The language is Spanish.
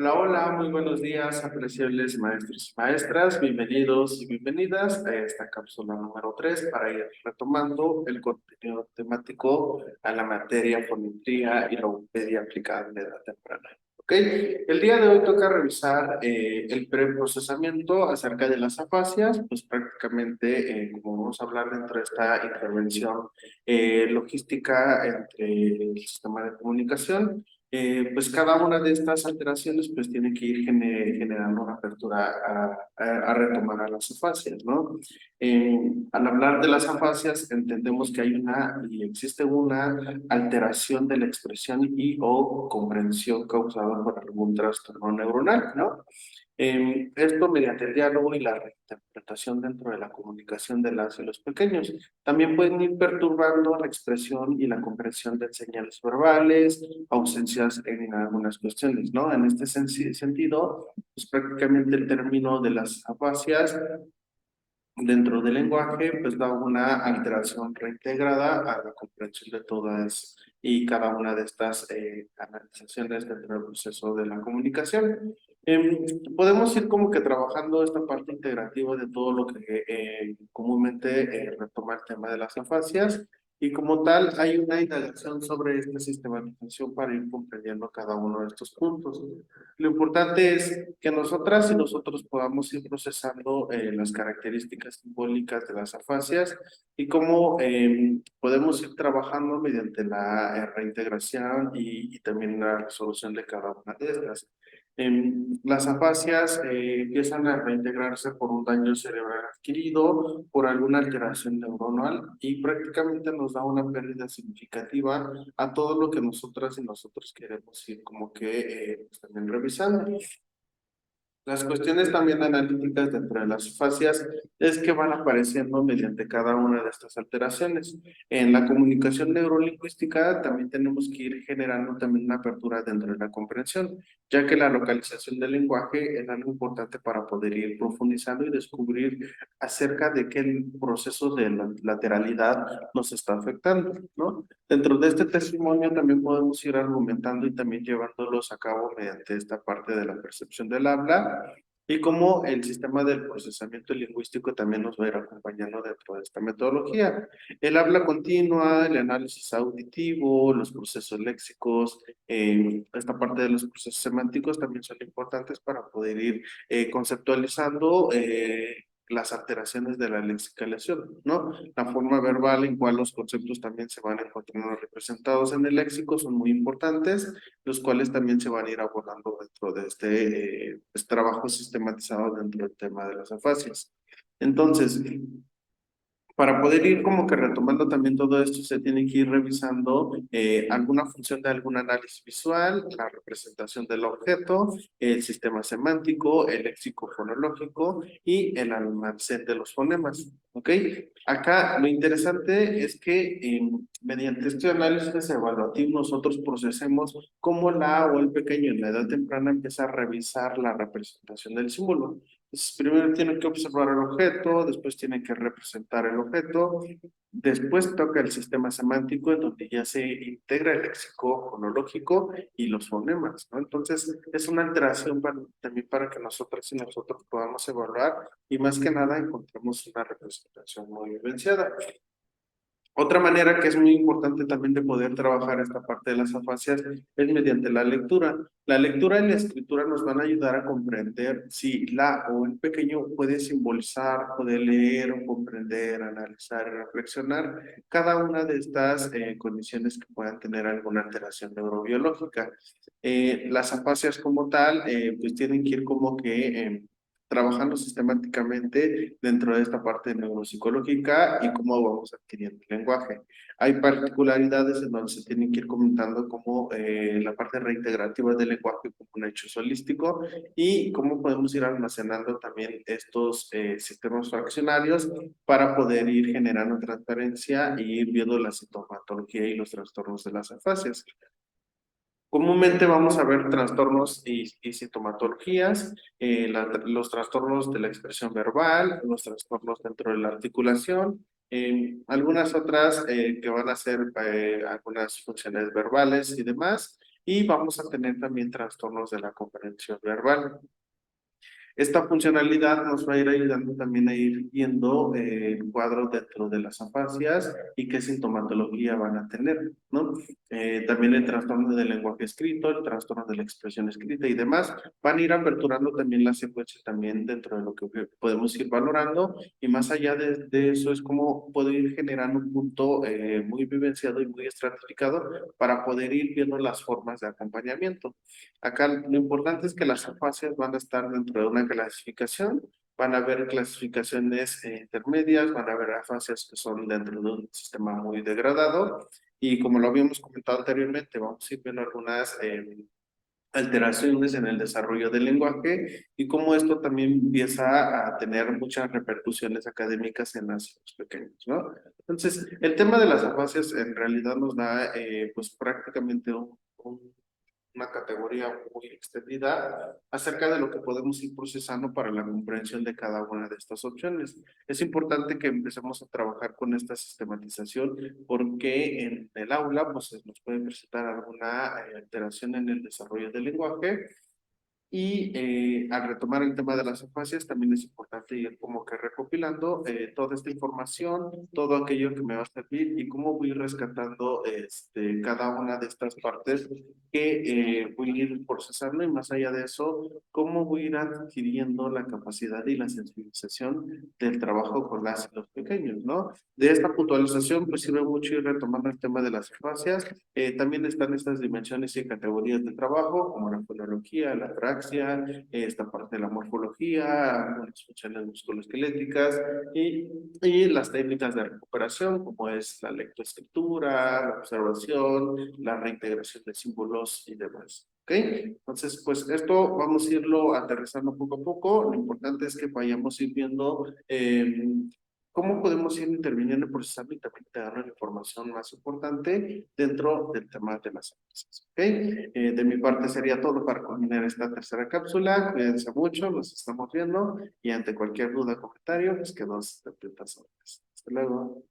Hola, hola, muy buenos días, apreciables maestros y maestras. Bienvenidos y bienvenidas a esta cápsula número 3 para ir retomando el contenido temático a la materia fonometría y logopedia aplicada en edad temprana. ¿Ok? El día de hoy toca revisar el preprocesamiento acerca de las afasias, pues prácticamente, como vamos a hablar dentro de esta intervención logística entre el sistema de comunicación. Pues cada una de estas alteraciones pues tiene que ir generando una apertura a retomar a las afasias, ¿no? Al hablar de las afasias entendemos que hay una y existe una alteración de la expresión y o comprensión causada por algún trastorno neuronal, ¿no? Esto mediante el diálogo y la reinterpretación dentro de la comunicación de las y los pequeños. También pueden ir perturbando la expresión y la comprensión de señales verbales, ausencias en algunas cuestiones, ¿no? En este sentido, pues prácticamente el término de las afasias dentro del lenguaje, pues da una alteración reintegrada a la comprensión de todas y cada una de estas canalizaciones dentro del proceso de la comunicación. Podemos ir como que trabajando esta parte integrativa de todo lo que comúnmente retoma el tema de las afasias y como tal hay una indagación sobre esta sistematización para ir comprendiendo cada uno de estos puntos. Lo importante es que nosotras y nosotros podamos ir procesando las características simbólicas de las afasias y cómo podemos ir trabajando mediante la reintegración y también la resolución de cada una de estas. Las afasias empiezan a reintegrarse por un daño cerebral adquirido, por alguna alteración neuronal y prácticamente nos da una pérdida significativa a todo lo que nosotras y nosotros queremos ir como que pues, también revisando. Las cuestiones también analíticas dentro de las fascias es que van apareciendo mediante cada una de estas alteraciones. En la comunicación neurolingüística también tenemos que ir generando también una apertura dentro de la comprensión, ya que la localización del lenguaje es algo importante para poder ir profundizando y descubrir acerca de qué el proceso de la lateralidad nos está afectando, ¿no? Dentro de este testimonio también podemos ir argumentando y también llevándolos a cabo mediante esta parte de la percepción del habla y cómo el sistema del procesamiento lingüístico también nos va a ir acompañando dentro de esta metodología. El habla continua, el análisis auditivo, los procesos léxicos, esta parte de los procesos semánticos también son importantes para poder ir conceptualizando las alteraciones de la lexicalización, ¿no? La forma verbal en cual los conceptos también se van encontrando representados en el léxico son muy importantes, los cuales también se van a ir abordando dentro de este trabajo sistematizado dentro del tema de las afasias. Entonces, para poder ir como que retomando también todo esto, se tiene que ir revisando alguna función de algún análisis visual, la representación del objeto, el sistema semántico, el léxico fonológico y el almacén de los fonemas. ¿Ok? Acá lo interesante es que mediante este análisis evaluativo nosotros procesemos cómo la o el pequeño en la edad temprana empieza a revisar la representación del símbolo. Entonces, primero tiene que observar el objeto, después tiene que representar el objeto, después toca el sistema semántico en donde ya se integra el léxico fonológico y los fonemas, ¿no? Entonces, es una alteración también para que nosotras y nosotros podamos evaluar y más que nada encontremos una representación muy vivenciada. Otra manera que es muy importante también de poder trabajar esta parte de las afasias es mediante la lectura. La lectura y la escritura nos van a ayudar a comprender si la o el pequeño puede simbolizar, puede leer o comprender, analizar y reflexionar cada una de estas condiciones que puedan tener alguna alteración neurobiológica. Las afasias como tal, pues tienen que ir como que trabajando sistemáticamente dentro de esta parte neuropsicológica y cómo vamos adquiriendo el lenguaje. Hay particularidades en donde se tienen que ir comentando como la parte reintegrativa del lenguaje como un hecho holístico y cómo podemos ir almacenando también estos sistemas fraccionarios para poder ir generando transparencia y ir viendo la sintomatología y los trastornos de las afasias. Comúnmente vamos a ver trastornos y sintomatologías, los trastornos de la expresión verbal, los trastornos dentro de la articulación, algunas otras que van a ser algunas funciones verbales y demás. y vamos a tener también trastornos de la comprensión verbal. Esta funcionalidad nos va a ir ayudando también a ir viendo el cuadro dentro de las afasias y qué sintomatología van a tener, ¿no? También el trastorno del lenguaje escrito, el trastorno de la expresión escrita y demás van a ir aperturando también la secuencia también dentro de lo que podemos ir valorando y más allá de eso es como poder ir generando un punto muy vivenciado y muy estratificado para poder ir viendo las formas de acompañamiento. Acá lo importante es que las afasias van a estar dentro de una clasificación, van a haber clasificaciones intermedias, van a haber afasias que son dentro de un sistema muy degradado y como lo habíamos comentado anteriormente, vamos a ir viendo algunas alteraciones en el desarrollo del lenguaje y cómo esto también empieza a tener muchas repercusiones académicas en los pequeños, ¿no? Entonces, el tema de las afasias en realidad nos da pues prácticamente una categoría muy extendida acerca de lo que podemos ir procesando para la comprensión de cada una de estas opciones. Es importante que empecemos a trabajar con esta sistematización porque en el aula pues nos puede presentar alguna alteración en el desarrollo del lenguaje y al retomar el tema de las afasias, también es importante ir como que recopilando toda esta información, todo aquello que me va a servir y cómo voy rescatando cada una de estas partes que voy a ir procesando y más allá de eso, cómo voy a ir adquiriendo la capacidad y la sensibilización del trabajo con las y los pequeños, ¿no? De esta puntualización, pues sirve mucho ir retomando el tema de las afasias. También están estas dimensiones y categorías de trabajo, como la fonología, la praxia, esta parte de la morfología, algunas funciones musculoesqueléticas y las técnicas de recuperación, como es la lectoescritura, la observación, la reintegración de símbolos y demás. ¿Ok? Entonces, pues esto vamos a irlo aterrizando poco a poco. Lo importante es que vayamos ir viendo cómo podemos ir interviniendo y procesando y también te dar la información más importante dentro del tema de las empresas. ¿Ok? De mi parte sería todo para culminar esta tercera cápsula. Cuídense mucho, nos estamos viendo y ante cualquier duda o comentario, pues quedo atento a sus órdenes. Hasta luego.